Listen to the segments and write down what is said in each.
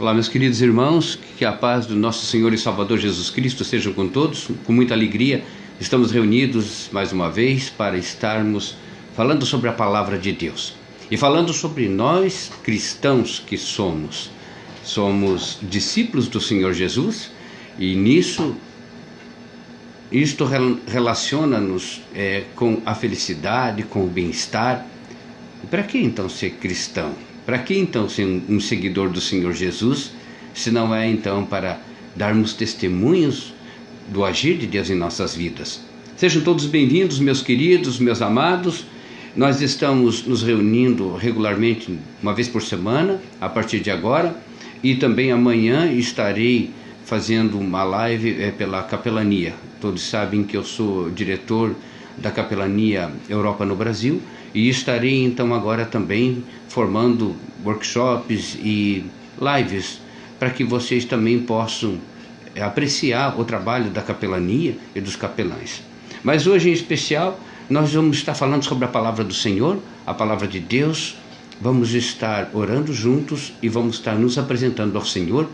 Olá, meus queridos irmãos, que a paz do nosso Senhor e Salvador Jesus Cristo seja com todos. Com muita alegria, estamos reunidos mais uma vez para estarmos falando sobre a palavra de Deus e falando sobre nós cristãos que somos discípulos do Senhor Jesus, e nisso isto relaciona-nos com a felicidade, com o bem-estar. Para que então ser cristão? Para que então ser um seguidor do Senhor Jesus, se não é então para darmos testemunhos do agir de Deus em nossas vidas? Sejam todos bem-vindos, meus queridos, meus amados. Nós estamos nos reunindo regularmente, uma vez por semana, a partir de agora, e também amanhã estarei fazendo uma live pela capelania. Todos sabem que eu sou diretor da capelania Europa no Brasil, e estarei então agora também formando workshops e lives para que vocês também possam apreciar o trabalho da capelania e dos capelães. Mas hoje em especial nós vamos estar falando sobre a palavra do Senhor, a palavra de Deus. Vamos estar orando juntos e vamos estar nos apresentando ao Senhor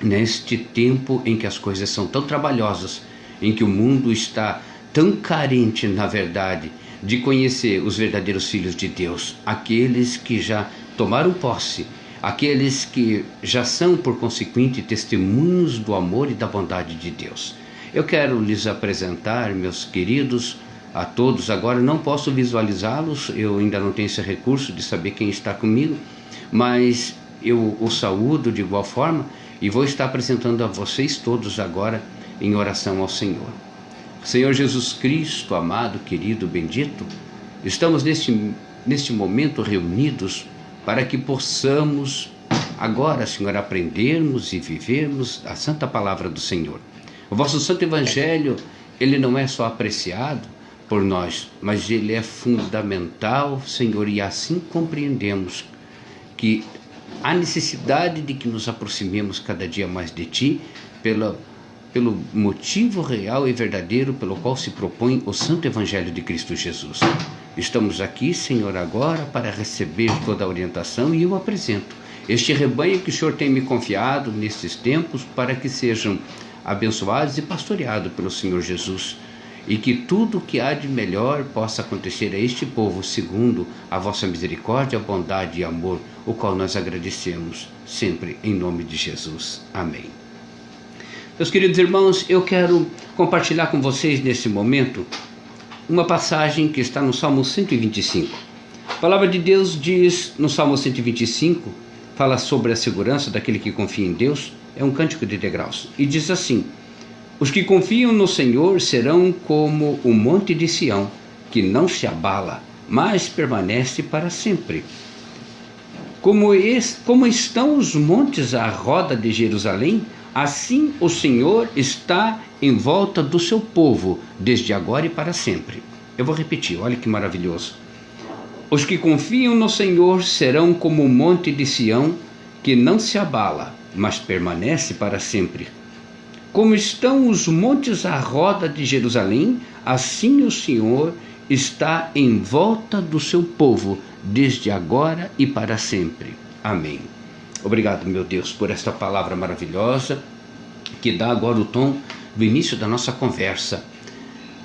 neste tempo em que as coisas são tão trabalhosas, em que o mundo está tão carente, na verdade, de conhecer os verdadeiros filhos de Deus, aqueles que já tomaram posse, aqueles que já são, por consequente, testemunhos do amor e da bondade de Deus. Eu quero lhes apresentar, meus queridos, a todos. Agora não posso visualizá-los, eu ainda não tenho esse recurso de saber quem está comigo, mas eu os saúdo de igual forma e vou estar apresentando a vocês todos agora em oração ao Senhor. Senhor Jesus Cristo, amado, querido, bendito, estamos neste momento reunidos para que possamos agora, Senhor, aprendermos e vivermos a santa palavra do Senhor. O vosso santo evangelho, ele não é só apreciado por nós, mas ele é fundamental, Senhor, e assim compreendemos que há necessidade de que nos aproximemos cada dia mais de Ti, pelo motivo real e verdadeiro pelo qual se propõe o Santo Evangelho de Cristo Jesus. Estamos aqui, Senhor, agora para receber toda a orientação, e eu apresento este rebanho que o Senhor tem me confiado nestes tempos para que sejam abençoados e pastoreados pelo Senhor Jesus, e que tudo o que há de melhor possa acontecer a este povo segundo a vossa misericórdia, bondade e amor, o qual nós agradecemos sempre em nome de Jesus. Amém. Meus queridos irmãos, eu quero compartilhar com vocês nesse momento uma passagem que está no Salmo 125. A palavra de Deus diz no Salmo 125, fala sobre a segurança daquele que confia em Deus, é um cântico de degraus, e diz assim: os que confiam no Senhor serão como o monte de Sião, que não se abala, mas permanece para sempre. Como estão os montes à roda de Jerusalém, assim o Senhor está em volta do seu povo, desde agora e para sempre. Eu vou repetir, olha que maravilhoso. Os que confiam no Senhor serão como o monte de Sião, que não se abala, mas permanece para sempre. Como estão os montes à roda de Jerusalém, assim o Senhor está em volta do seu povo, desde agora e para sempre. Amém. Obrigado, meu Deus, por esta palavra maravilhosa que dá agora o tom do início da nossa conversa.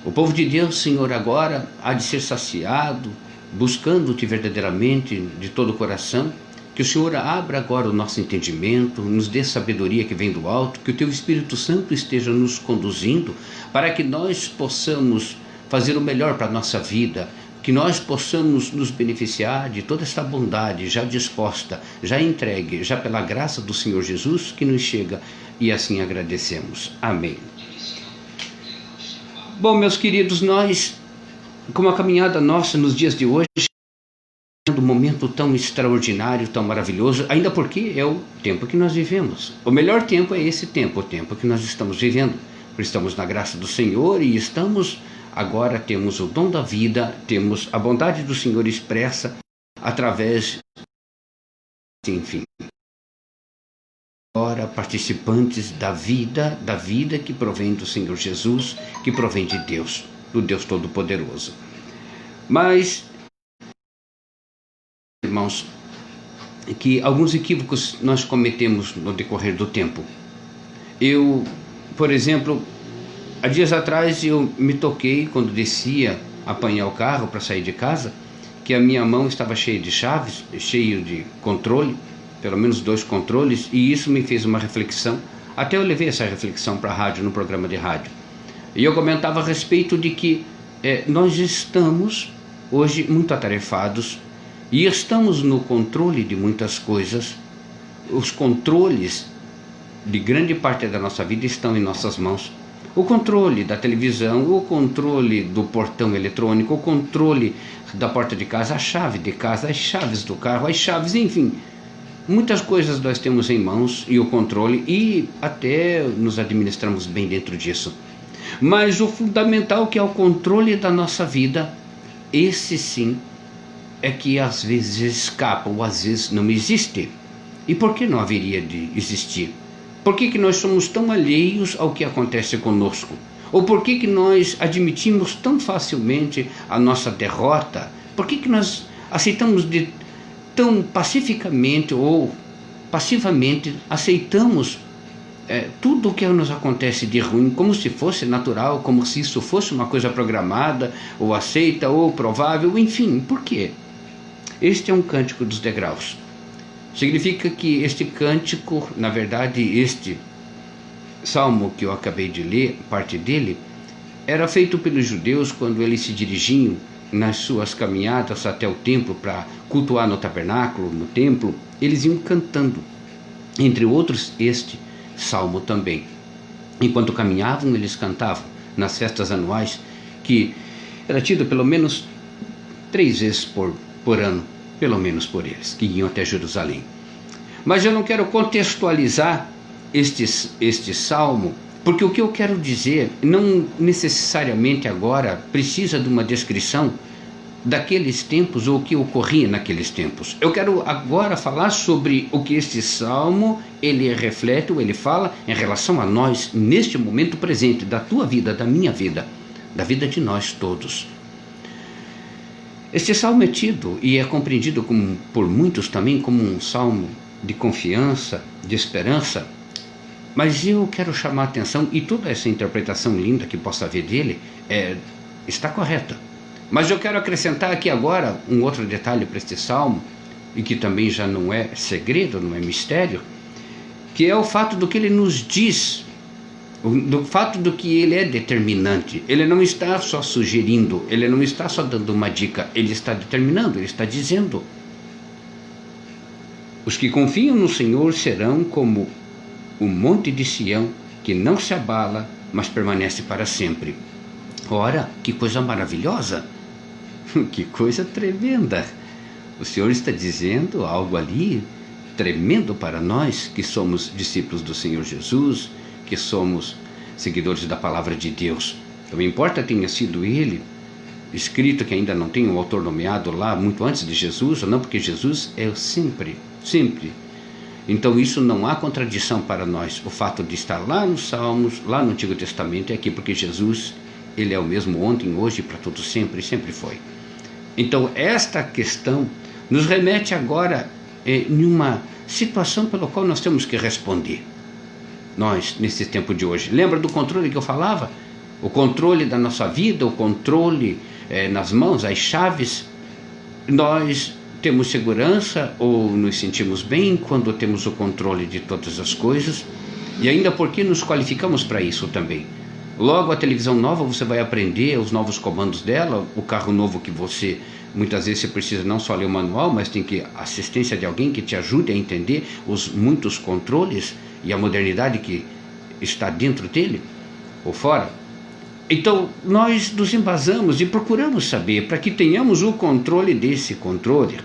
O povo de Deus, Senhor, agora há de ser saciado, buscando-te verdadeiramente de todo o coração. Que o Senhor abra agora o nosso entendimento, nos dê sabedoria que vem do alto, que o Teu Espírito Santo esteja nos conduzindo para que nós possamos fazer o melhor para a nossa vida, que nós possamos nos beneficiar de toda esta bondade já disposta, já entregue, já pela graça do Senhor Jesus que nos chega, e assim agradecemos. Amém. Bom, meus queridos, nós, com a caminhada nossa nos dias de hoje, um momento tão extraordinário, tão maravilhoso, ainda porque é o tempo que nós vivemos. O melhor tempo é esse tempo, o tempo que nós estamos vivendo. Estamos na graça do Senhor e agora temos o dom da vida, temos a bondade do Senhor expressa através, enfim, agora participantes da vida que provém do Senhor Jesus, que provém de Deus, do Deus Todo-Poderoso. Mas, irmãos, que alguns equívocos nós cometemos no decorrer do tempo. Por exemplo, há dias atrás eu me toquei quando descia apanhar o carro para sair de casa, que a minha mão estava cheia de chaves, cheio de controle, pelo menos 2 controles, e isso me fez uma reflexão. Até eu levei essa reflexão para a rádio, no programa de rádio. E eu comentava a respeito de que nós estamos hoje muito atarefados e estamos no controle de muitas coisas. Os controles de grande parte da nossa vida estão em nossas mãos. O controle da televisão, o controle do portão eletrônico, o controle da porta de casa, a chave de casa, as chaves do carro, as chaves, enfim. Muitas coisas nós temos em mãos e o controle, e até nos administramos bem dentro disso. Mas o fundamental, que é o controle da nossa vida, esse sim é que às vezes escapa, ou às vezes não existe. E por que não haveria de existir? Por que nós somos tão alheios ao que acontece conosco? Ou por que nós admitimos tão facilmente a nossa derrota? Por que nós aceitamos tão pacificamente ou passivamente aceitamos tudo o que nos acontece de ruim como se fosse natural, como se isso fosse uma coisa programada, ou aceita, ou provável, enfim, por quê? Este é um cântico dos degraus. Significa que este cântico, na verdade, este salmo que eu acabei de ler, parte dele, era feito pelos judeus quando eles se dirigiam nas suas caminhadas até o templo para cultuar no tabernáculo, no templo. Eles iam cantando, entre outros este salmo também. Enquanto caminhavam, eles cantavam nas festas anuais, que era tido pelo menos 3 vezes por ano, pelo menos por eles, que iam até Jerusalém. Mas eu não quero contextualizar este salmo, porque o que eu quero dizer não necessariamente agora precisa de uma descrição daqueles tempos ou o que ocorria naqueles tempos. Eu quero agora falar sobre o que este salmo ele reflete, ou ele fala em relação a nós neste momento presente, da tua vida, da minha vida, da vida de nós todos. Este salmo é tido e é compreendido por muitos também como um salmo de confiança, de esperança, mas eu quero chamar a atenção, e toda essa interpretação linda que possa haver dele está correta. Mas eu quero acrescentar aqui agora um outro detalhe para este salmo, e que também já não é segredo, não é mistério, que é o fato do que ele nos diz, do fato do que ele é determinante. Ele não está só sugerindo, ele não está só dando uma dica, ele está determinando, ele está dizendo: os que confiam no Senhor serão como o monte de Sião, que não se abala, mas permanece para sempre. Ora, que coisa maravilhosa! Que coisa tremenda! O Senhor está dizendo algo ali tremendo para nós, que somos discípulos do Senhor Jesus, que somos seguidores da palavra de Deus. Não importa tenha sido ele escrito, que ainda não tem um autor nomeado lá muito antes de Jesus, ou não, porque Jesus é sempre. Então isso não há contradição para nós. O fato de estar lá nos Salmos, lá no Antigo Testamento, é aqui porque Jesus, ele é o mesmo ontem, hoje, para todos sempre, sempre foi. Então esta questão nos remete agora em uma situação pela qual nós temos que responder. Nós, nesse tempo de hoje, lembra do controle que eu falava? O controle da nossa vida, o controle nas mãos, as chaves. Nós temos segurança ou nos sentimos bem quando temos o controle de todas as coisas, e ainda porque nos qualificamos para isso também. Logo, a televisão nova, você vai aprender os novos comandos dela. O carro novo, que você muitas vezes você precisa não só ler o manual, mas tem que assistência de alguém que te ajude a entender os muitos controles e a modernidade que está dentro dele ou fora. Então nós nos embasamos e procuramos saber, para que tenhamos o controle desse controle,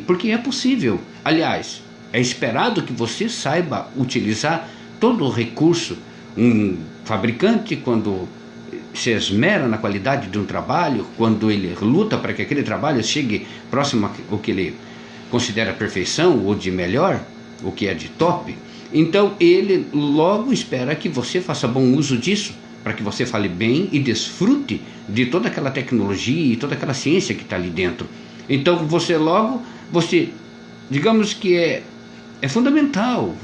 porque é possível. Aliás, é esperado que você saiba utilizar todo o recurso. Um fabricante, quando se esmera na qualidade de um trabalho, quando ele luta para que aquele trabalho chegue próximo ao que ele considera perfeição ou de melhor, o que é de top, então ele logo espera que você faça bom uso disso, para que você fale bem e desfrute de toda aquela tecnologia e toda aquela ciência que está ali dentro. Então você digamos que é fundamental,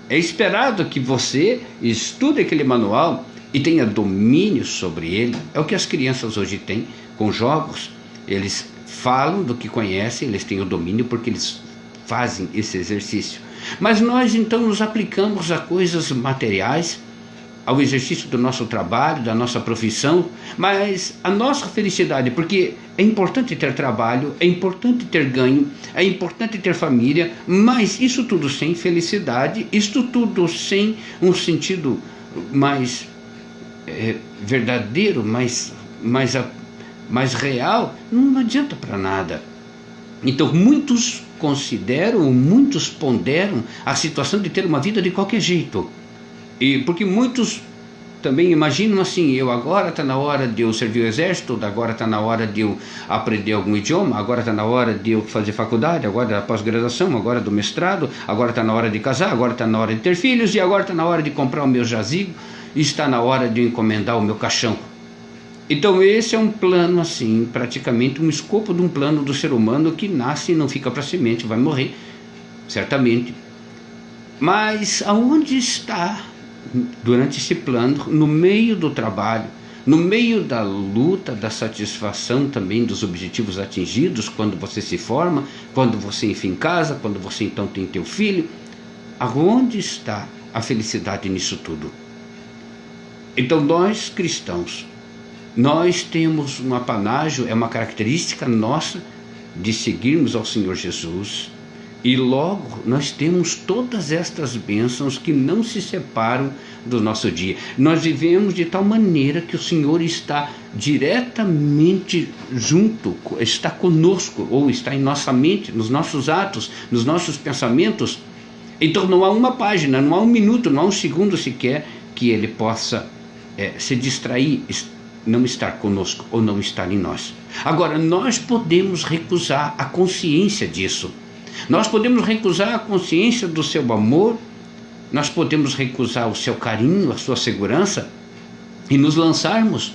é esperado que você estude aquele manual e tenha domínio sobre ele. É o que as crianças hoje têm com jogos. Eles falam do que conhecem, eles têm o domínio porque eles fazem esse exercício. Mas nós então nos aplicamos a coisas materiais, ao exercício do nosso trabalho, da nossa profissão, mas a nossa felicidade, porque é importante ter trabalho, é importante ter ganho, é importante ter família, mas isso tudo sem felicidade, isso tudo sem um sentido mais verdadeiro, mais real, não adianta para nada. Então muitos consideram, muitos ponderam a situação de ter uma vida de qualquer jeito. E porque muitos também imaginam assim, eu agora está na hora de eu servir o exército, agora está na hora de eu aprender algum idioma, agora está na hora de eu fazer faculdade, agora da pós-graduação, agora do mestrado, agora está na hora de casar, agora está na hora de ter filhos, e agora está na hora de comprar o meu jazigo, e está na hora de eu encomendar o meu caixão. Então esse é um plano assim, praticamente um escopo de um plano do ser humano que nasce e não fica para semente, vai morrer, certamente. Mas aonde está, durante esse plano, no meio do trabalho, no meio da luta, da satisfação também dos objetivos atingidos, quando você se forma, quando você enfim casa, quando você então tem teu filho, aonde está a felicidade nisso tudo? Então nós cristãos, nós temos um apanágio, é uma característica nossa de seguirmos ao Senhor Jesus, e logo nós temos todas estas bênçãos que não se separam do nosso dia. Nós vivemos de tal maneira que o Senhor está diretamente junto, está conosco, ou está em nossa mente, nos nossos atos, nos nossos pensamentos. Então não há uma página, não há um minuto, não há um segundo sequer que Ele possa se distrair, não estar conosco ou não estar em nós. Agora, nós podemos recusar a consciência disso. Nós podemos recusar a consciência do seu amor, nós podemos recusar o seu carinho, a sua segurança, e nos lançarmos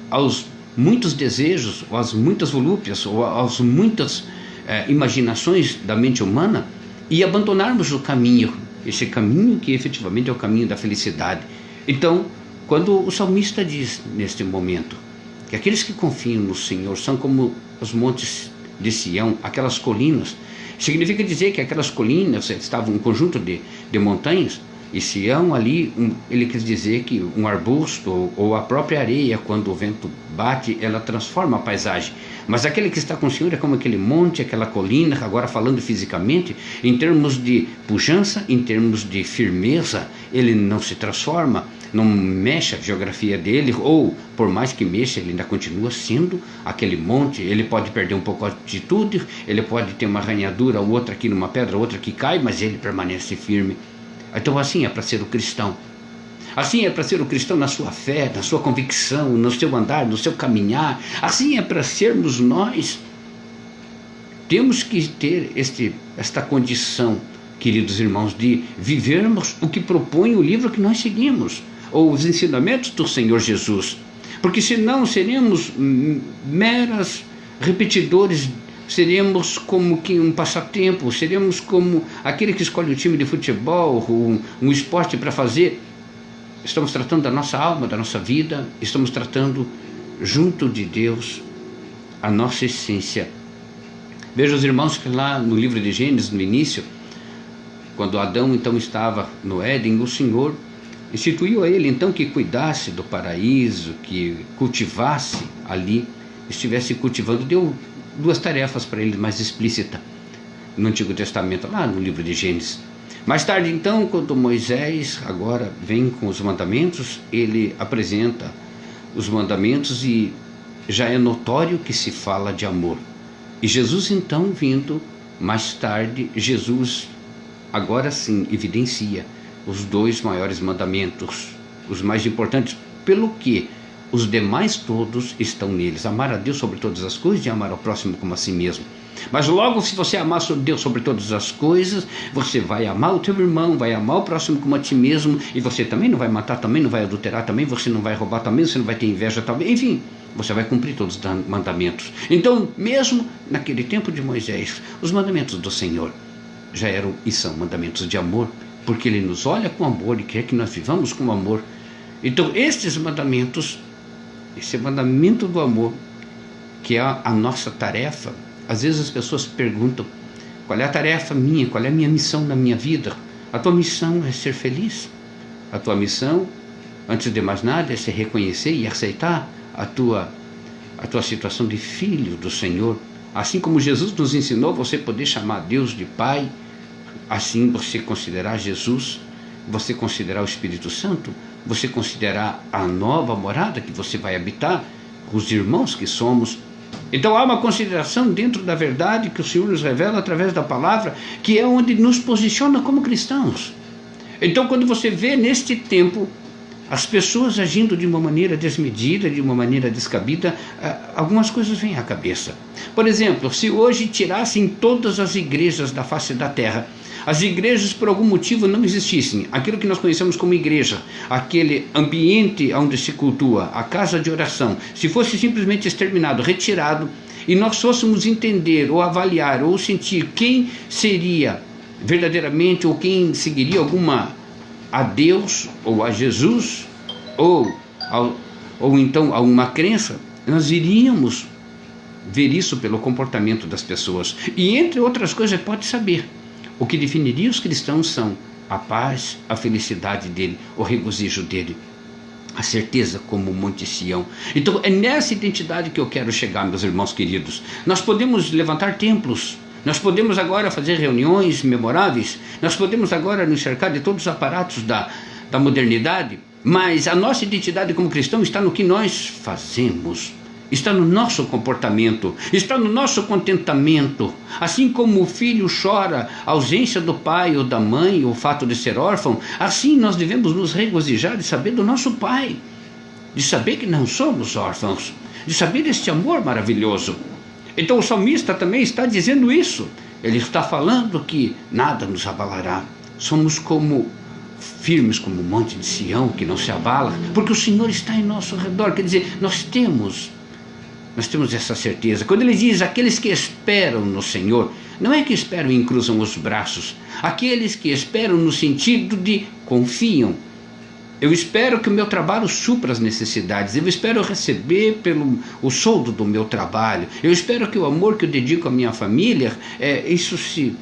aos muitos desejos, ou às muitas volúpias, ou às muitas imaginações da mente humana, e abandonarmos o caminho, esse caminho que efetivamente é o caminho da felicidade. Então, quando o salmista diz neste momento que aqueles que confiam no Senhor são como os montes de Sião, aquelas colinas, significa dizer que aquelas colinas estavam um conjunto de montanhas, e Sião ali, ele quer dizer que um arbusto ou a própria areia, quando o vento bate, ela transforma a paisagem. Mas aquele que está com o Senhor é como aquele monte, aquela colina, agora falando fisicamente, em termos de pujança, em termos de firmeza, ele não se transforma, não mexe a geografia dele, ou por mais que mexa, ele ainda continua sendo aquele monte. Ele pode perder um pouco a altitude, ele pode ter uma arranhadura, outra aqui numa pedra, outra que cai, mas ele permanece firme. Então assim é para ser o cristão. Assim é para ser o cristão na sua fé, na sua convicção, no seu andar, no seu caminhar. Assim é para sermos nós. Temos que ter esta condição, queridos irmãos, de vivermos o que propõe o livro que nós seguimos, ou os ensinamentos do Senhor Jesus. Porque senão seremos meras repetidores, seremos como que um passatempo, seremos como aquele que escolhe um time de futebol, um esporte para fazer. Estamos tratando da nossa alma, da nossa vida, estamos tratando junto de Deus a nossa essência. Veja os irmãos que lá no livro de Gênesis, no início, quando Adão então estava no Éden, o Senhor instituiu a ele então que cuidasse do paraíso, que cultivasse ali, estivesse cultivando, deu duas tarefas para ele mais explícitas no Antigo Testamento, lá no livro de Gênesis. Mais tarde então, quando Moisés agora vem com os mandamentos, ele apresenta os mandamentos e já é notório que se fala de amor. E Jesus então vindo mais tarde, Jesus agora sim evidencia os dois maiores mandamentos, os mais importantes, pelo que os demais todos estão neles. Amar a Deus sobre todas as coisas e amar ao próximo como a si mesmo. Mas logo, se você amar Deus sobre todas as coisas, você vai amar o teu irmão, vai amar o próximo como a ti mesmo, e você também não vai matar, também não vai adulterar, também você não vai roubar, também você não vai ter inveja, também, enfim, você vai cumprir todos os mandamentos. Então, mesmo naquele tempo de Moisés, os mandamentos do Senhor, já eram e são mandamentos de amor, porque Ele nos olha com amor e quer que nós vivamos com amor. Então, estes mandamentos, esse mandamento do amor, que é a nossa tarefa, às vezes as pessoas perguntam, qual é a tarefa minha, qual é a minha missão na minha vida? A tua missão é ser feliz. A tua missão, antes de mais nada, é se reconhecer e aceitar a tua situação de filho do Senhor. Assim como Jesus nos ensinou, você poder chamar Deus de Pai, assim você considerar Jesus, você considerar o Espírito Santo, você considerar a nova morada que você vai habitar, os irmãos que somos. Então há uma consideração dentro da verdade que o Senhor nos revela através da palavra, que é onde nos posiciona como cristãos. Então, quando você vê neste tempo as pessoas agindo de uma maneira desmedida, de uma maneira descabida, algumas coisas vêm à cabeça. Por exemplo, se hoje tirassem todas as igrejas da face da terra, as igrejas por algum motivo não existissem, aquilo que nós conhecemos como igreja, aquele ambiente onde se cultua, a casa de oração, se fosse simplesmente exterminado, retirado, e nós fôssemos entender, ou avaliar, ou sentir quem seria verdadeiramente, ou quem seguiria a Deus, ou a Jesus, ou então a uma crença, nós iríamos ver isso pelo comportamento das pessoas. E entre outras coisas, pode saber, o que definiria os cristãos são a paz, a felicidade dele, o regozijo dele, a certeza como o Monte Sião. Então é nessa identidade que eu quero chegar, meus irmãos queridos. Nós podemos levantar templos, nós podemos agora fazer reuniões memoráveis, nós podemos agora nos cercar de todos os aparatos da modernidade, mas a nossa identidade como cristão está no que nós fazemos, está no nosso comportamento, está no nosso contentamento. Assim como o filho chora a ausência do pai ou da mãe, o fato de ser órfão, assim nós devemos nos regozijar de saber do nosso pai, de saber que não somos órfãos, de saber este amor maravilhoso. Então o salmista também está dizendo isso. Ele está falando que nada nos abalará. Somos como firmes como o monte de Sião, que não se abala, porque o Senhor está em nosso redor. Quer dizer, nós temos essa certeza. Quando ele diz aqueles que esperam no Senhor, não é que esperam e cruzam os braços. Aqueles que esperam no sentido de confiam. Eu espero que o meu trabalho supra as necessidades. Eu espero receber o soldo do meu trabalho. Eu espero que o amor que eu dedico à minha família, isso se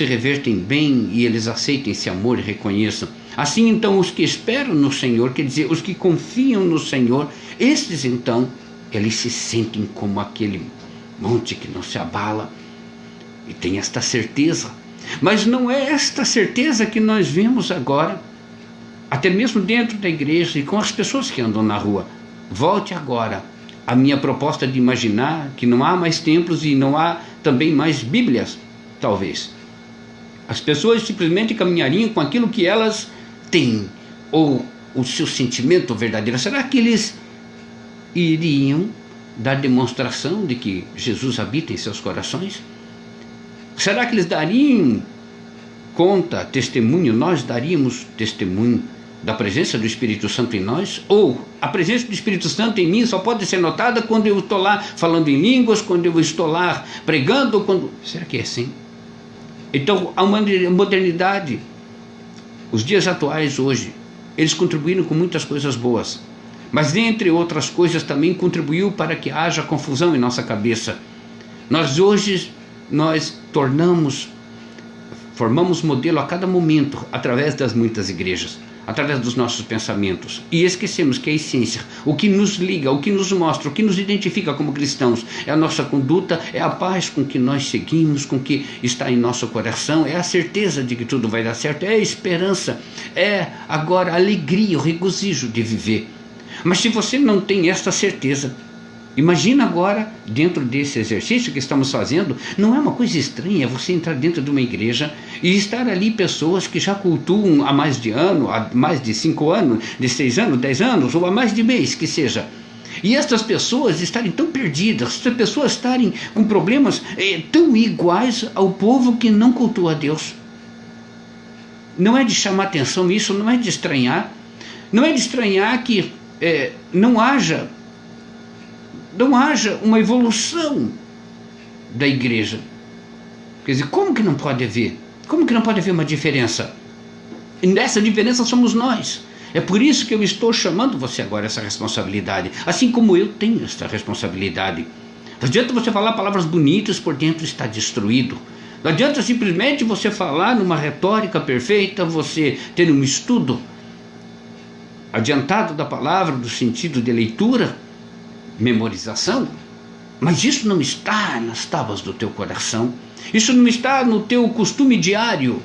reverta em bem e eles aceitem esse amor e reconheçam. Assim, então, os que esperam no Senhor, quer dizer, os que confiam no Senhor, estes, então, eles se sentem como aquele monte que não se abala e tem esta certeza. Mas não é esta certeza que nós vemos agora, até mesmo dentro da igreja e com as pessoas que andam na rua. Volte agora à minha proposta de imaginar que não há mais templos e não há também mais Bíblias, talvez. As pessoas simplesmente caminhariam com aquilo que elas têm, ou o seu sentimento verdadeiro. Será que eles iriam dar demonstração de que Jesus habita em seus corações? Será que eles dariam conta, testemunho, nós daríamos testemunho da presença do Espírito Santo em nós? Ou a presença do Espírito Santo em mim só pode ser notada quando eu estou lá falando em línguas, quando eu estou lá pregando, Será que é assim? Então, a modernidade, os dias atuais hoje, eles contribuíram com muitas coisas boas, mas dentre outras coisas também contribuiu para que haja confusão em nossa cabeça. Hoje formamos modelo a cada momento, através das muitas igrejas, através dos nossos pensamentos, e esquecemos que a essência, o que nos liga, o que nos mostra, o que nos identifica como cristãos, é a nossa conduta, é a paz com que nós seguimos, com que está em nosso coração, é a certeza de que tudo vai dar certo, é a esperança, é agora a alegria, o regozijo de viver. Mas se você não tem esta certeza, imagina agora, dentro desse exercício que estamos fazendo, não é uma coisa estranha você entrar dentro de uma igreja e estar ali pessoas que já cultuam há mais de ano, há mais de 5 anos, de 6 anos, 10 anos, ou há mais de mês que seja. E estas pessoas estarem tão perdidas, estas pessoas estarem com problemas tão iguais ao povo que não cultua a Deus. Não é de chamar atenção isso, não é de estranhar. Não é de estranhar que não haja uma evolução da igreja. Quer dizer, como que não pode haver? Como que não pode haver uma diferença? E nessa diferença somos nós. É por isso que eu estou chamando você agora a essa responsabilidade, assim como eu tenho essa responsabilidade. Não adianta você falar palavras bonitas, por dentro está destruído. Não adianta simplesmente você falar numa retórica perfeita, você ter um estudo adiantado da palavra, do sentido de leitura, memorização, mas isso não está nas tábuas do teu coração, isso não está no teu costume diário.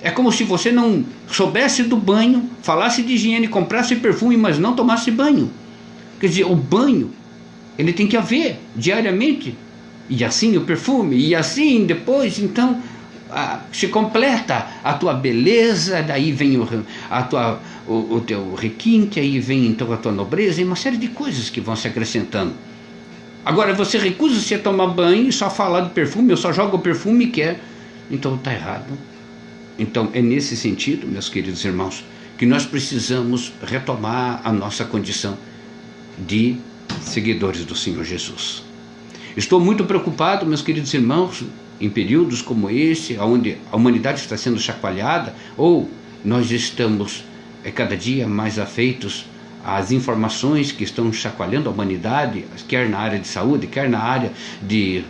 É como se você não soubesse do banho, falasse de higiene, comprasse perfume, mas não tomasse banho. Quer dizer, o banho, ele tem que haver diariamente, e assim o perfume, e assim depois, então se completa a tua beleza, daí vem o teu requinte, aí vem então a tua nobreza, e uma série de coisas que vão se acrescentando. Agora você recusa-se a tomar banho e só falar de perfume, eu só jogo o perfume e quer, então está errado. Então é nesse sentido, meus queridos irmãos, que nós precisamos retomar a nossa condição de seguidores do Senhor Jesus. Estou muito preocupado, meus queridos irmãos, em períodos como esse, onde a humanidade está sendo chacoalhada, ou nós estamos cada dia mais afeitos às informações que estão chacoalhando a humanidade, quer na área de saúde, quer na área de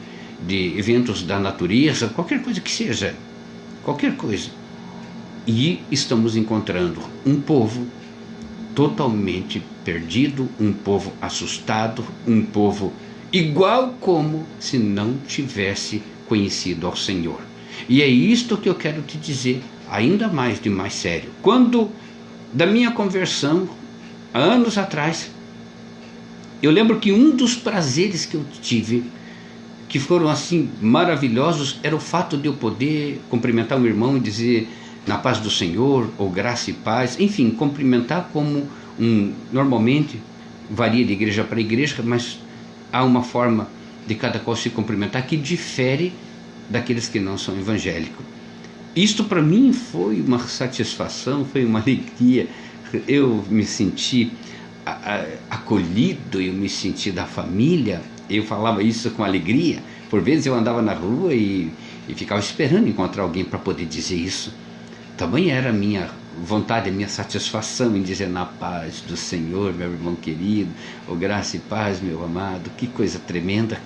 eventos da natureza, qualquer coisa que seja, qualquer coisa. E estamos encontrando um povo totalmente perdido, um povo assustado, um povo igual como se não tivesse conhecido ao Senhor. E é isto que eu quero te dizer, ainda mais de mais sério. Quando da minha conversão, há anos atrás, eu lembro que um dos prazeres que eu tive, que foram assim maravilhosos, era o fato de eu poder cumprimentar um irmão e dizer na paz do Senhor, ou graça e paz, enfim, cumprimentar como normalmente varia de igreja para igreja, mas há uma forma de cada qual se cumprimentar que difere daqueles que não são evangélicos. Isto para mim foi uma satisfação, foi uma alegria. Eu me senti acolhido, eu me senti da família. Eu falava isso com alegria. Por vezes eu andava na rua e ficava esperando encontrar alguém para poder dizer isso. Também era a minha vontade, a minha satisfação em dizer na paz do Senhor, meu irmão querido, oh, graça e paz, meu amado, que coisa tremenda.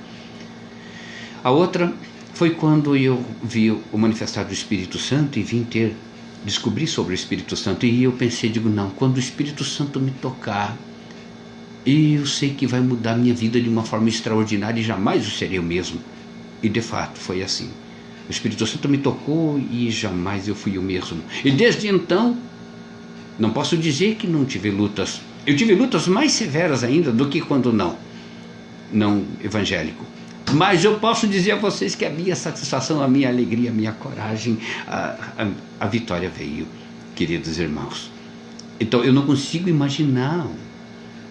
A outra foi quando eu vi o manifestar do Espírito Santo e descobri sobre o Espírito Santo, e eu pensei, digo, não, quando o Espírito Santo me tocar, eu sei que vai mudar minha vida de uma forma extraordinária e jamais eu serei o mesmo. E de fato foi assim. O Espírito Santo me tocou e jamais eu fui o mesmo. E desde então, não posso dizer que não tive lutas. Eu tive lutas mais severas ainda do que quando não evangélico. Mas eu posso dizer a vocês que a minha satisfação, a minha alegria, a minha coragem, a vitória veio, queridos irmãos. Então eu não consigo imaginar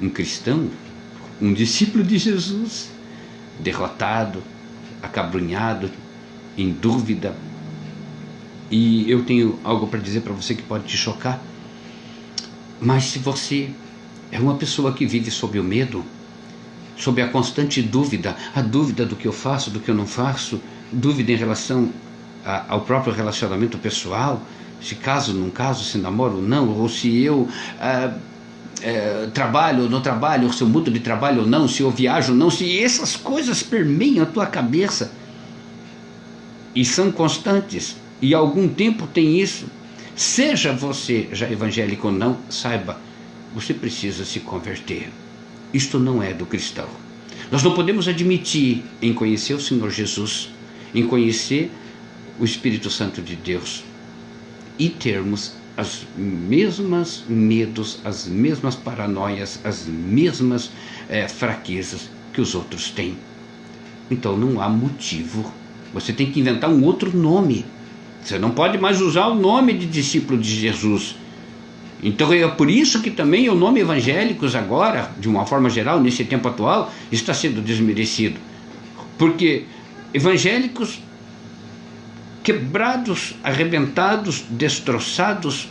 um cristão, um discípulo de Jesus, derrotado, acabrunhado, em dúvida. E eu tenho algo para dizer para você que pode te chocar. Mas se você é uma pessoa que vive sob o medo, sob a constante dúvida, a dúvida do que eu faço, do que eu não faço, dúvida em relação ao próprio relacionamento pessoal, se caso, não caso, se namoro ou não, ou se eu trabalho ou não trabalho, ou se eu mudo de trabalho ou não, se eu viajo ou não, se essas coisas permeiam a tua cabeça e são constantes, e há algum tempo tem isso, seja você já evangélico ou não, saiba, você precisa se converter. Isto não é do cristão. Nós não podemos admitir em conhecer o Senhor Jesus, em conhecer o Espírito Santo de Deus e termos as mesmas medos, as mesmas paranoias, as mesmas fraquezas que os outros têm. Então não há motivo. Você tem que inventar um outro nome. Você não pode mais usar o nome de discípulo de Jesus. Então é por isso que também o nome evangélicos agora, de uma forma geral, nesse tempo atual, está sendo desmerecido. Porque evangélicos quebrados, arrebentados, destroçados,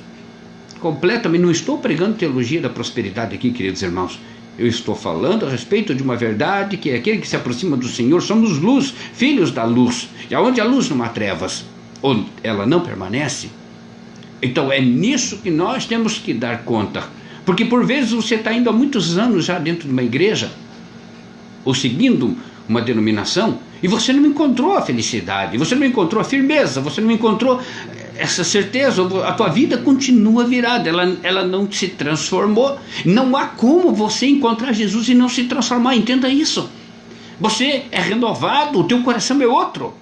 completamente, não estou pregando teologia da prosperidade aqui, queridos irmãos. Eu estou falando a respeito de uma verdade que é aquele que se aproxima do Senhor, somos luz, filhos da luz. E aonde há luz não há trevas. ou ela não permanece? Então é nisso que nós temos que dar conta. Porque por vezes você está indo há muitos anos já dentro de uma igreja, ou seguindo uma denominação, e você não encontrou a felicidade, você não encontrou a firmeza, você não encontrou essa certeza, a tua vida continua virada, ela não se transformou. Não há como você encontrar Jesus e não se transformar, entenda isso. Você é renovado, o teu coração é outro.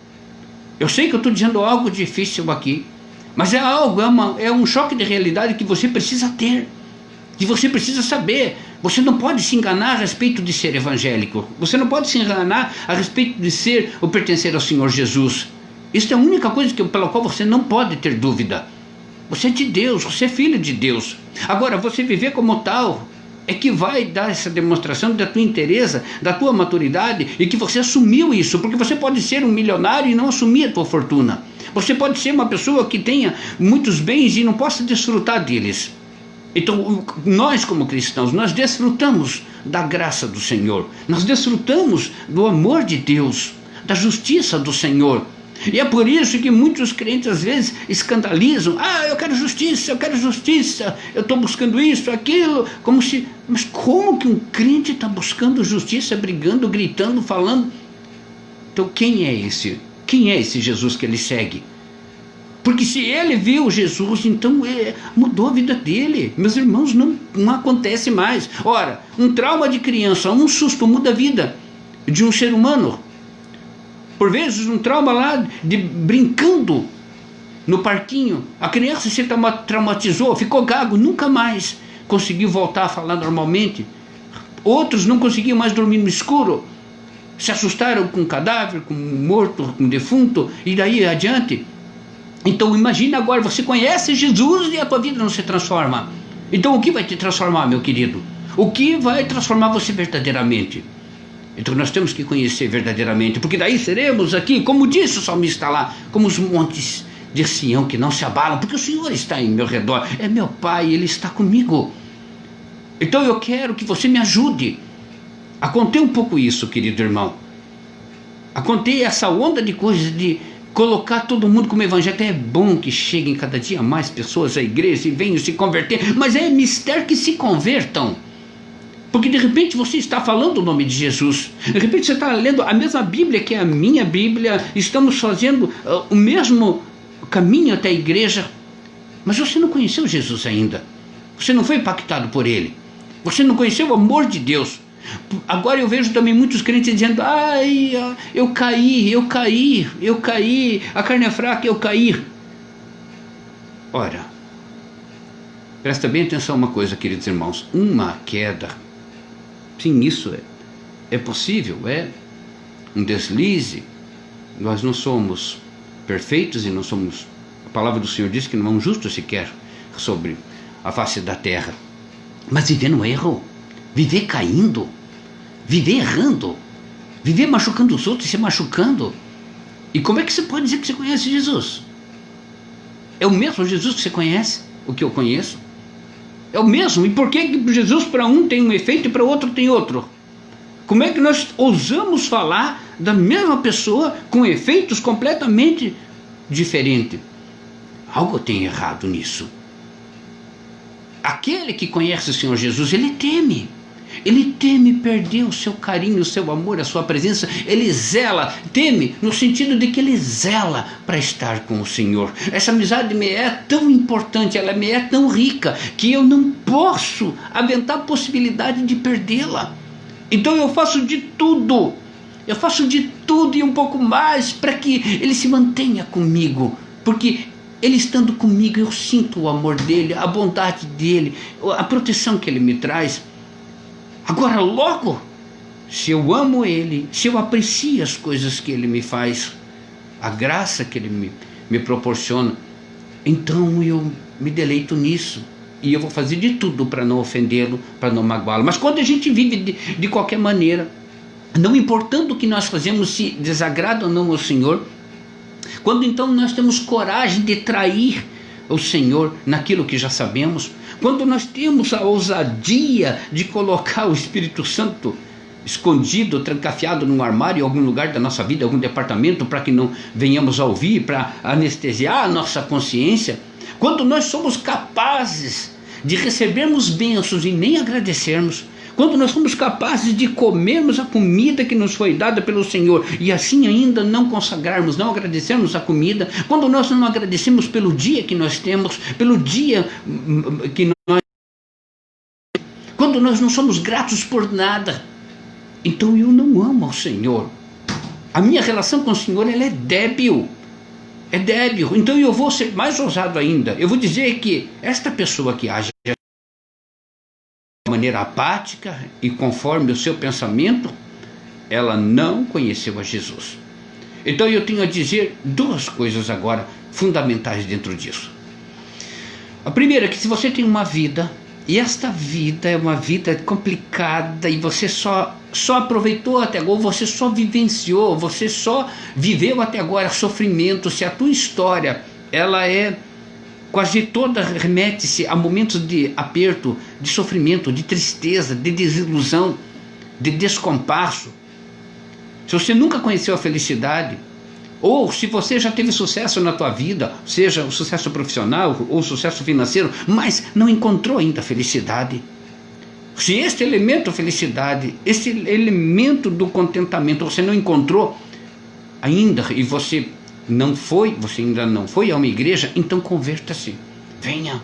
Eu sei que eu estou dizendo algo difícil aqui, mas é um choque de realidade que você precisa ter, que você precisa saber. Você não pode se enganar a respeito de ser evangélico, você não pode se enganar a respeito de ser ou pertencer ao Senhor Jesus. Isso é a única coisa pela qual você não pode ter dúvida. Você é de Deus, você é filho de Deus. Agora, você viver como tal é que vai dar essa demonstração da tua inteireza, da tua maturidade, e que você assumiu isso, porque você pode ser um milionário e não assumir a tua fortuna. Você pode ser uma pessoa que tenha muitos bens e não possa desfrutar deles. Então, nós como cristãos, nós desfrutamos da graça do Senhor, nós desfrutamos do amor de Deus, da justiça do Senhor. E é por isso que muitos crentes às vezes escandalizam. Eu quero justiça, eu estou buscando isso, aquilo, mas como que um crente está buscando justiça, brigando, gritando, falando? Então quem é esse? Quem é esse Jesus que ele segue? Porque se ele viu Jesus, então mudou a vida dele. Meus irmãos, não acontece mais. Ora, um trauma de criança, um susto muda a vida de um ser humano. Por vezes um trauma lá de brincando no parquinho, a criança se traumatizou, ficou gago, nunca mais conseguiu voltar a falar normalmente. Outros não conseguiam mais dormir no escuro, se assustaram com um cadáver, com um morto, com um defunto, e daí adiante. Então imagine agora, você conhece Jesus e a tua vida não se transforma. Então o que vai te transformar, meu querido? O que vai transformar você verdadeiramente? Então nós temos que conhecer verdadeiramente, porque daí seremos aqui, como disse o salmista lá, como os montes de Sião que não se abalam, porque o Senhor está em meu redor, é meu Pai, Ele está comigo. Então eu quero que você me ajude a conter um pouco isso, querido irmão, a conter essa onda de coisas, de colocar todo mundo como evangélico. É bom que cheguem cada dia mais pessoas à igreja e venham se converter, mas é mistério que se convertam. Porque de repente você está falando o nome de Jesus, de repente você está lendo a mesma Bíblia que é a minha Bíblia, estamos fazendo o mesmo caminho até a igreja, mas você não conheceu Jesus ainda, você não foi impactado por Ele, você não conheceu o amor de Deus. Agora eu vejo também muitos crentes dizendo: eu caí, a carne é fraca, eu caí. Ora, presta bem atenção uma coisa, queridos irmãos, uma queda, sim, isso é possível, é um deslize. Nós não somos perfeitos e não somos, a palavra do Senhor diz que não há um justo sequer sobre a face da terra. Mas viver no erro, viver caindo, viver errando, viver machucando os outros e se machucando. E como é que você pode dizer que você conhece Jesus? É o mesmo Jesus que você conhece, o que eu conheço? É o mesmo. E por que Jesus para um tem um efeito e para o outro tem outro? Como é que nós ousamos falar da mesma pessoa com efeitos completamente diferentes? Algo tem errado nisso. Aquele que conhece o Senhor Jesus, ele teme perder o seu carinho, o seu amor, a sua presença. Ele zela, teme no sentido de que ele zela para estar com o Senhor. Essa amizade me é tão importante, ela me é tão rica, que eu não posso aventar a possibilidade de perdê-la. Então eu faço de tudo e um pouco mais para que ele se mantenha comigo, porque ele estando comigo eu sinto o amor dele, a bondade dele, a proteção que ele me traz. Agora logo, se eu amo ele, se eu aprecio as coisas que ele me faz, a graça que ele me proporciona, então eu me deleito nisso. E eu vou fazer de tudo para não ofendê-lo, para não magoá-lo. Mas quando a gente vive de qualquer maneira, não importando o que nós fazemos, se desagrada ou não ao Senhor, quando então nós temos coragem de trair o Senhor naquilo que já sabemos, quando nós temos a ousadia de colocar o Espírito Santo escondido, trancafiado num armário em algum lugar da nossa vida, algum departamento, para que não venhamos a ouvir, para anestesiar a nossa consciência. Quando nós somos capazes de recebermos bênçãos e nem agradecermos, quando nós somos capazes de comermos a comida que nos foi dada pelo Senhor e assim ainda não consagrarmos, não agradecermos a comida, quando nós não agradecemos pelo dia que nós temos, pelo dia que nós... Quando nós não somos gratos por nada, então eu não amo ao Senhor. A minha relação com o Senhor, ela é débil. É débil. Então eu vou ser mais ousado ainda. Eu vou dizer que esta pessoa que age de maneira apática e conforme o seu pensamento, ela não conheceu a Jesus. Então eu tenho a dizer duas coisas agora fundamentais dentro disso. A primeira é que se você tem uma vida, e esta vida é uma vida complicada, e você só aproveitou até agora, você só vivenciou, você só viveu até agora sofrimento, se a tua história, ela é quase toda, remete-se a momentos de aperto, de sofrimento, de tristeza, de desilusão, de descompasso. Se você nunca conheceu a felicidade, ou se você já teve sucesso na tua vida, seja o sucesso profissional ou sucesso financeiro, mas não encontrou ainda a felicidade. Se este elemento felicidade, esse elemento do contentamento você não encontrou ainda e você ainda não foi a uma igreja, então converta-se, venha,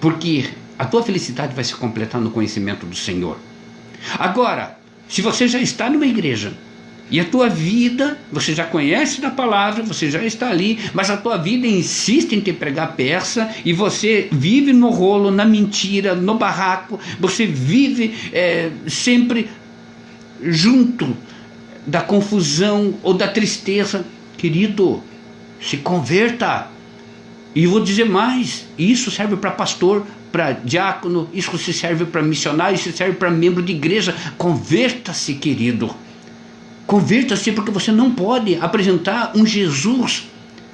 porque a tua felicidade vai se completar no conhecimento do Senhor. Agora, se você já está numa igreja, e a tua vida, você já conhece da palavra, você já está ali, mas a tua vida insiste em te pregar peça, e você vive no rolo, na mentira, no barraco, você vive sempre junto da confusão ou da tristeza. Querido, se converta. E eu vou dizer mais, isso serve para pastor, para diácono, isso se serve para missionário, isso serve para membro de igreja. Converta-se, querido. Converta-se, porque você não pode apresentar um Jesus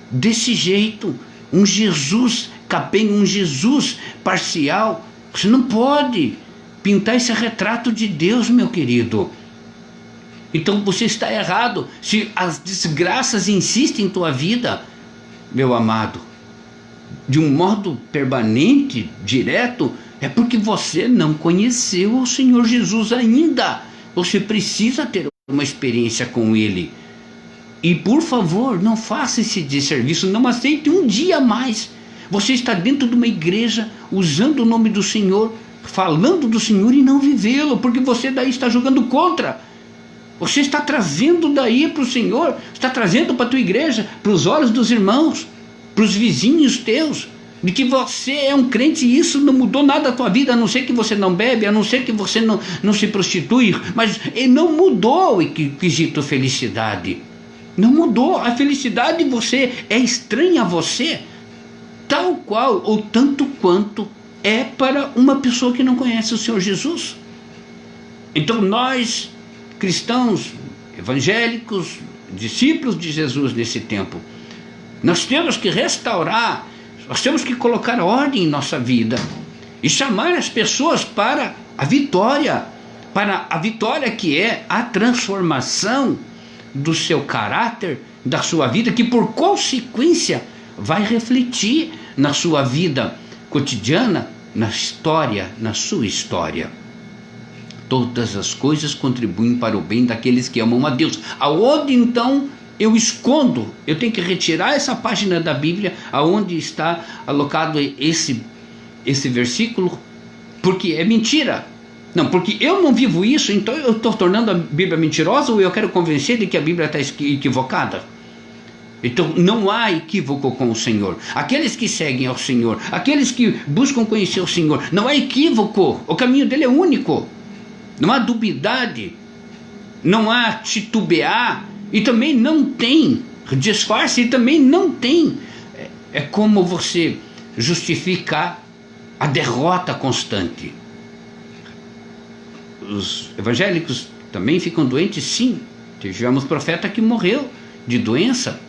desse jeito, um Jesus capenga, um Jesus parcial. Você não pode pintar esse retrato de Deus, meu querido. Então você está errado. Se as desgraças insistem em tua vida, meu amado, de um modo permanente, direto, é porque você não conheceu o Senhor Jesus ainda. Você precisa ter uma experiência com Ele. E por favor, não faça esse desserviço, não aceite um dia mais. Você está dentro de uma igreja, usando o nome do Senhor, falando do Senhor e não vivê-lo, porque você daí está jogando contra. Você está trazendo daí para o Senhor, está trazendo para a tua igreja, para os olhos dos irmãos, para os vizinhos teus, de que você é um crente e isso não mudou nada a tua vida, a não ser que você não bebe, a não ser que você não se prostitui, mas não mudou o quesito felicidade. Não mudou. A felicidade é estranha a você, tal qual ou tanto quanto é para uma pessoa que não conhece o Senhor Jesus. Então nós, cristãos, evangélicos, discípulos de Jesus nesse tempo, nós temos que restaurar, nós temos que colocar ordem em nossa vida e chamar as pessoas para a vitória que é a transformação do seu caráter, da sua vida, que por consequência vai refletir na sua vida cotidiana, na sua história. Todas as coisas contribuem para o bem daqueles que amam a Deus. Aonde então eu escondo? Eu tenho que retirar essa página da Bíblia aonde está alocado esse versículo, porque é mentira. Não, porque eu não vivo isso, então eu estou tornando a Bíblia mentirosa, ou eu quero convencer de que a Bíblia está equivocada? Então não há equívoco com o Senhor. Aqueles que seguem ao Senhor, aqueles que buscam conhecer o Senhor, não há equívoco. O caminho dele é único. Não há dubiedade, não há titubear, e também não tem disfarce, e também não tem como você justificar a derrota constante. Os evangélicos também ficam doentes, sim. Tivemos profeta que morreu de doença.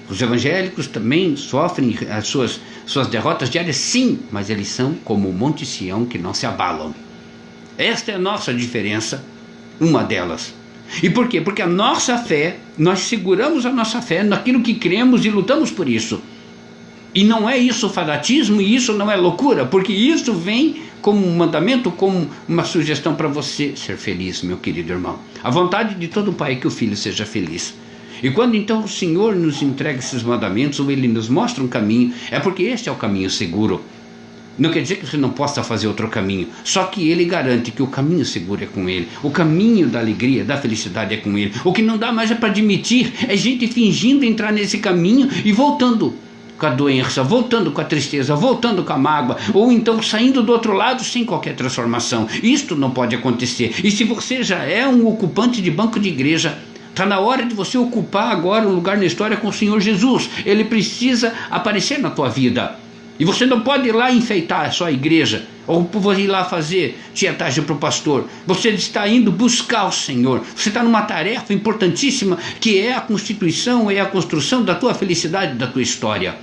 Os evangélicos também sofrem as suas derrotas diárias, sim, mas eles são como o Monte Sião, que não se abalam. Esta é a nossa diferença. uma delas. E por quê? Porque a nossa fé, nós seguramos a nossa fé naquilo que cremos e lutamos por isso. E não é isso fanatismo, e isso não é loucura, porque isso vem como um mandamento, como uma sugestão para você ser feliz, meu querido irmão. A vontade de todo pai é que o filho seja feliz. E quando então o Senhor nos entrega esses mandamentos, ou Ele nos mostra um caminho, é porque este é o caminho seguro. Não quer dizer que você não possa fazer outro caminho, só que Ele garante que o caminho seguro é com Ele, o caminho da alegria, da felicidade é com Ele. O que não dá mais é para admitir, é gente fingindo entrar nesse caminho e voltando com a doença, voltando com a tristeza, voltando com a mágoa, ou então saindo do outro lado sem qualquer transformação. Isto não pode acontecer. E se você já é um ocupante de banco de igreja, está na hora de você ocupar agora um lugar na história com o Senhor Jesus. Ele precisa aparecer na tua vida. E você não pode ir lá enfeitar só a igreja, ou ir lá fazer tietagem para o pastor. Você está indo buscar o Senhor. Você está numa tarefa importantíssima, que é a constituição, é a construção da tua felicidade, da tua história.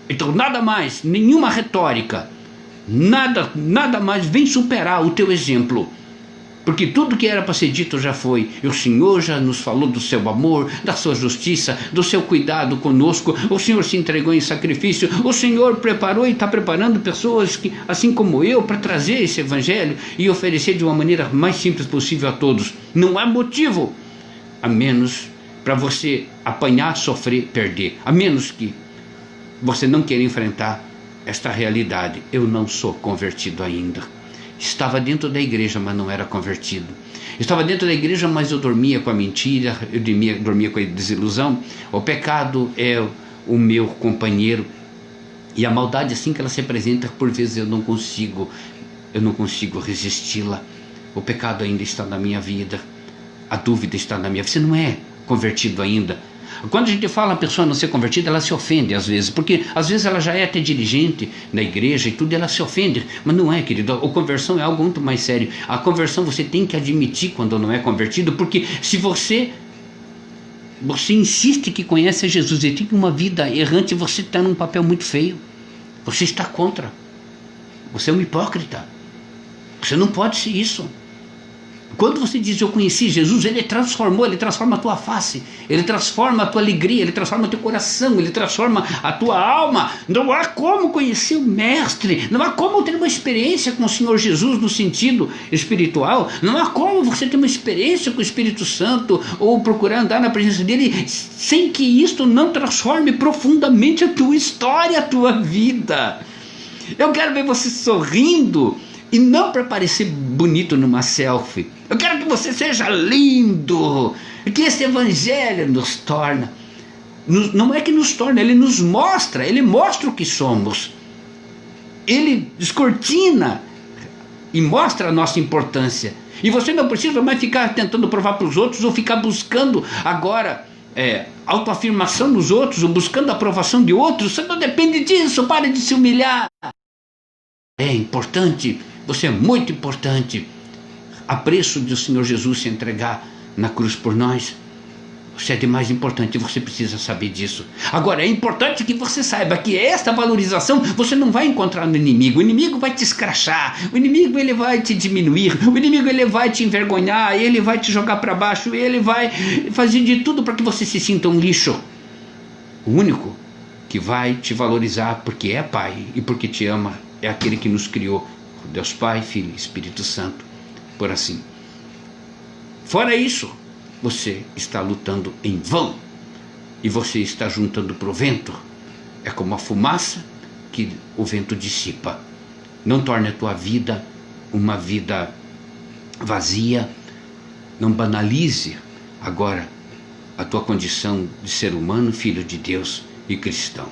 Então nada mais, nenhuma retórica, nada mais vem superar o teu exemplo. Porque tudo que era para ser dito já foi. E o Senhor já nos falou do seu amor, da sua justiça, do seu cuidado conosco. O Senhor se entregou em sacrifício. O Senhor preparou e está preparando pessoas que, assim como eu, para trazer esse evangelho e oferecer de uma maneira mais simples possível a todos. Não há motivo, a menos para você apanhar, sofrer, perder. A menos que você não queira enfrentar esta realidade. Eu não sou convertido ainda. Estava dentro da igreja, mas não era convertido. Estava dentro da igreja, mas eu dormia com a mentira, eu dormia com a desilusão. O pecado é o meu companheiro. E a maldade, assim que ela se apresenta, por vezes eu não consigo resisti-la. O pecado ainda está na minha vida. A dúvida está na minha vida. Você não é convertido ainda. Quando a gente fala a pessoa não ser convertida, ela se ofende às vezes, porque às vezes ela já é até dirigente na igreja e tudo, ela se ofende, mas não é, querido. A conversão é algo muito mais sério. A conversão você tem que admitir quando não é convertido, porque se você insiste que conhece Jesus e tem uma vida errante, você está num papel muito feio. Você está contra. Você é um hipócrita. Você não pode ser isso. Quando você diz eu conheci Jesus, Ele transforma a tua face, Ele transforma a tua alegria, Ele transforma o teu coração, Ele transforma a tua alma. Não há como conhecer o Mestre, não há como ter uma experiência com o Senhor Jesus no sentido espiritual, não há como você ter uma experiência com o Espírito Santo ou procurar andar na presença dEle sem que isto não transforme profundamente a tua história, a tua vida. Eu quero ver você sorrindo, e não para parecer bonito numa selfie. Eu quero que você seja lindo, que esse evangelho nos torna. Não é que nos torna, ele nos mostra, ele mostra o que somos. Ele descortina e mostra a nossa importância. E você não precisa mais ficar tentando provar para os outros, ou ficar buscando agora autoafirmação nos outros, ou buscando a aprovação de outros. Você não depende disso, pare de se humilhar. É importante. Você é muito importante. A preço de o Senhor Jesus se entregar na cruz por nós, você é de mais importante, você precisa saber disso. Agora, é importante que você saiba que esta valorização você não vai encontrar no inimigo. O inimigo vai te escrachar, o inimigo ele vai te diminuir, o inimigo ele vai te envergonhar, ele vai te jogar para baixo, ele vai fazer de tudo para que você se sinta um lixo. O único que vai te valorizar porque é Pai e porque te ama é aquele que nos criou, Deus Pai, Filho e Espírito Santo, por assim. Fora isso, você está lutando em vão e você está juntando para o vento. É como a fumaça que o vento dissipa. Não torne a tua vida uma vida vazia. Não banalize agora a tua condição de ser humano, filho de Deus e cristão.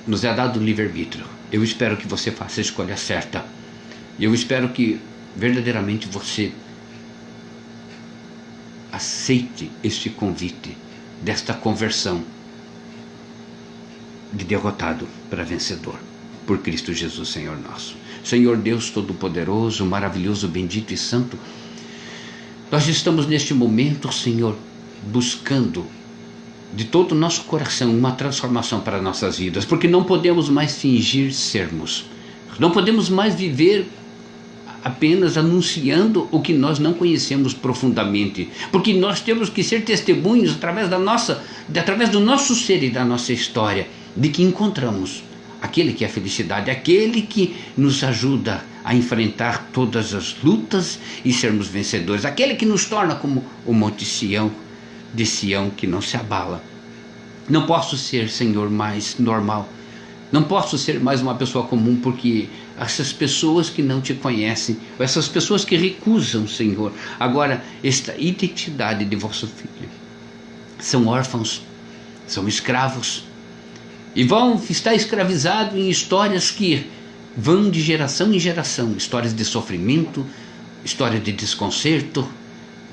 Nos é dado o livre-arbítrio. Eu espero que você faça a escolha certa. E eu espero que verdadeiramente você aceite este convite desta conversão de derrotado para vencedor, por Cristo Jesus, Senhor nosso. Senhor Deus Todo-Poderoso, maravilhoso, bendito e santo, nós estamos neste momento, Senhor, buscando de todo o nosso coração uma transformação para nossas vidas, porque não podemos mais fingir sermos, não podemos mais viver apenas anunciando o que nós não conhecemos profundamente, porque nós temos que ser testemunhos através do nosso ser e da nossa história, de que encontramos aquele que é a felicidade, aquele que nos ajuda a enfrentar todas as lutas e sermos vencedores, aquele que nos torna como o Monte Sião, de Sião que não se abala. Não posso ser, Senhor, mais normal, não posso ser mais uma pessoa comum, porque essas pessoas que não te conhecem, essas pessoas que recusam, Senhor, agora esta identidade de vosso Filho, são órfãos, são escravos, e vão estar escravizados em histórias que vão de geração em geração, histórias de sofrimento, história de desconcerto,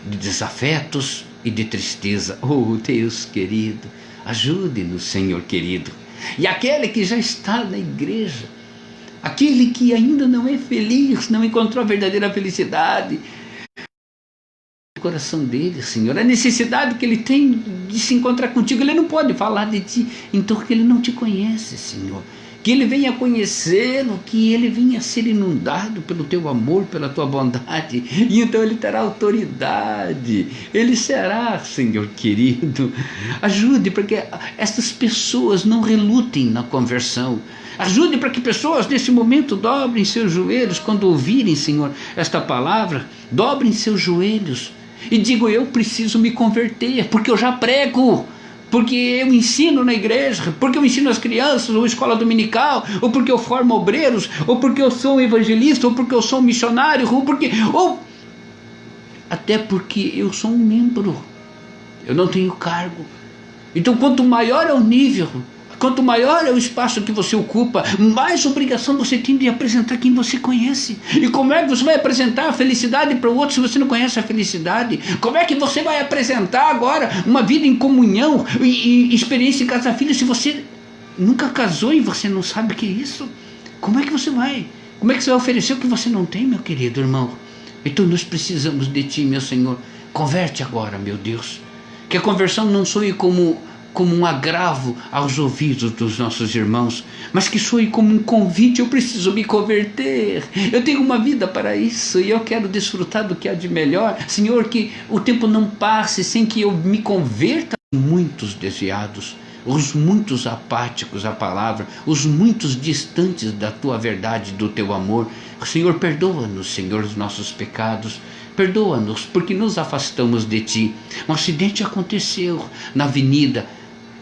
de desafetos e de tristeza. Oh Deus querido, ajude-nos, Senhor querido. E aquele que já está na igreja, aquele que ainda não é feliz, não encontrou a verdadeira felicidade, o coração dele, Senhor, a necessidade que ele tem de se encontrar contigo, ele não pode falar de ti, então que ele não te conhece, Senhor, que ele venha conhecê-lo, que ele venha ser inundado pelo teu amor, pela tua bondade, e então ele terá autoridade, ele será, Senhor querido. Ajude para que essas pessoas não relutem na conversão, ajude para que pessoas nesse momento dobrem seus joelhos, quando ouvirem, Senhor, esta palavra, dobrem seus joelhos e digam: eu preciso me converter, porque eu já prego, porque eu ensino na igreja, porque eu ensino as crianças, ou escola dominical, ou porque eu formo obreiros, ou porque eu sou um evangelista, ou porque eu sou um missionário, ou até porque eu sou um membro, eu não tenho cargo. Então, quanto maior é o nível, quanto maior é o espaço que você ocupa, mais obrigação você tem de apresentar quem você conhece. E como é que você vai apresentar a felicidade para o outro se você não conhece a felicidade? Como é que você vai apresentar agora uma vida em comunhão e experiência em casar-filhos se você nunca casou e você não sabe o que é isso? Como é que você vai? Como é que você vai oferecer o que você não tem, meu querido irmão? Então nós precisamos de ti, meu Senhor. Converte agora, meu Deus. Que a conversão não soe como um agravo aos ouvidos dos nossos irmãos, mas que soe como um convite. Eu preciso me converter, eu tenho uma vida para isso e eu quero desfrutar do que há de melhor. Senhor, que o tempo não passe sem que eu me converta. Muitos desviados, os muitos apáticos à palavra, os muitos distantes da tua verdade, do teu amor. Senhor, perdoa-nos, Senhor, os nossos pecados. Perdoa-nos porque nos afastamos de ti. Um acidente aconteceu na avenida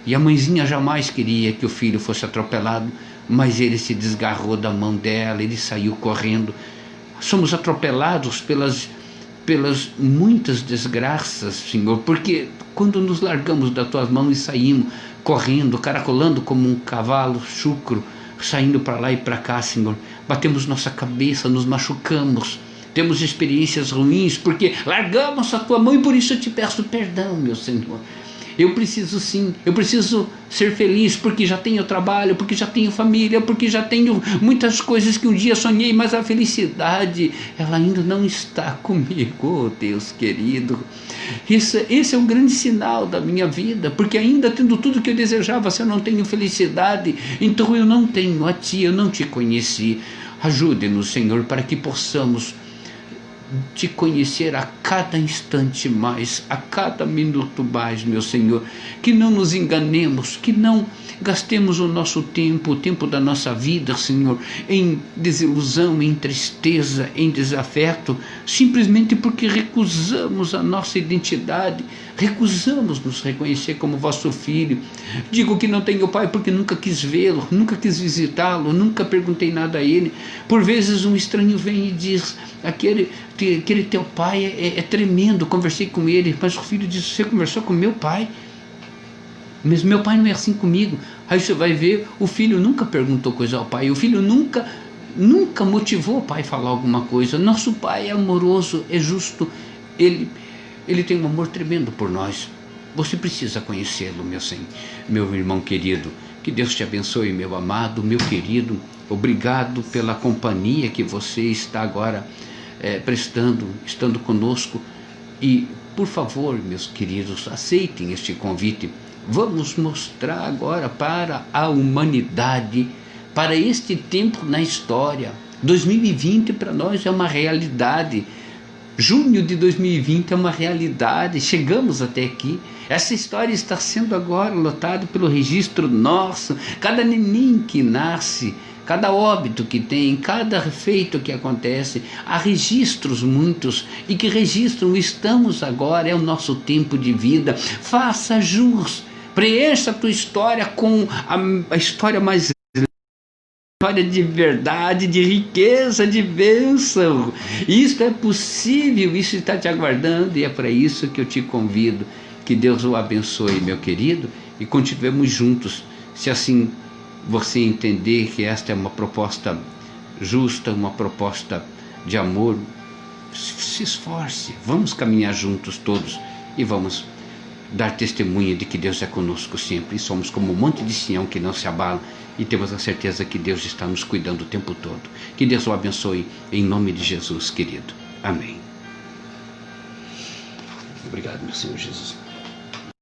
e a mãezinha jamais queria que o filho fosse atropelado, mas ele se desgarrou da mão dela, ele saiu correndo. Somos atropelados pelas muitas desgraças, Senhor, porque quando nos largamos das tuas mãos e saímos correndo, caracolando como um cavalo chucro, saindo para lá e para cá, Senhor, batemos nossa cabeça, nos machucamos, temos experiências ruins, porque largamos a tua mão, e por isso eu te peço perdão, meu Senhor. Eu preciso sim, eu preciso ser feliz, porque já tenho trabalho, porque já tenho família, porque já tenho muitas coisas que um dia sonhei, mas a felicidade, ela ainda não está comigo, oh Deus querido. Esse é um grande sinal da minha vida, porque ainda tendo tudo que eu desejava, se eu não tenho felicidade, então eu não tenho a ti, eu não te conheci. Ajude-nos, Senhor, para que possamos te conhecer a cada instante mais, a cada minuto mais, meu Senhor, que não nos enganemos, que não gastemos o nosso tempo, o tempo da nossa vida, Senhor, em desilusão, em tristeza, em desafeto, simplesmente porque recusamos a nossa identidade, recusamos nos reconhecer como vosso filho. Digo que não tenho pai porque nunca quis vê-lo, nunca quis visitá-lo, nunca perguntei nada a ele. Por vezes um estranho vem e diz: aquele teu pai é tremendo, conversei com ele. Mas o filho diz: você conversou com meu pai? Mas meu pai não é assim comigo. Aí você vai ver, o filho nunca perguntou coisa ao pai, o filho nunca motivou o pai a falar alguma coisa. Nosso pai é amoroso, é justo, ele tem um amor tremendo por nós. Você precisa conhecê-lo, meu irmão querido. Que Deus te abençoe, meu amado, meu querido. Obrigado pela companhia que você está agora prestando, estando conosco. E, por favor, meus queridos, aceitem este convite. Vamos mostrar agora para a humanidade, para este tempo na história, 2020 para nós é uma realidade. Junho de 2020 é uma realidade. Chegamos até aqui. Essa história está sendo agora lotada pelo registro nosso. Cada neném que nasce, cada óbito que tem, cada feito que acontece, há registros muitos e que registram estamos agora, é o nosso tempo de vida. Faça jus, preencha a tua história com a história mais história de verdade, de riqueza, de bênção. Isso é possível, isso está te aguardando e é para isso que eu te convido. Que Deus o abençoe, meu querido, e continuemos juntos, se assim você entender que esta é uma proposta justa, uma proposta de amor. Se esforce, vamos caminhar juntos todos e vamos dar testemunho de que Deus é conosco sempre, e somos como um monte de Sião que não se abala, e temos a certeza que Deus está nos cuidando o tempo todo. Que Deus o abençoe em nome de Jesus, querido. Amém. Obrigado, meu Senhor Jesus.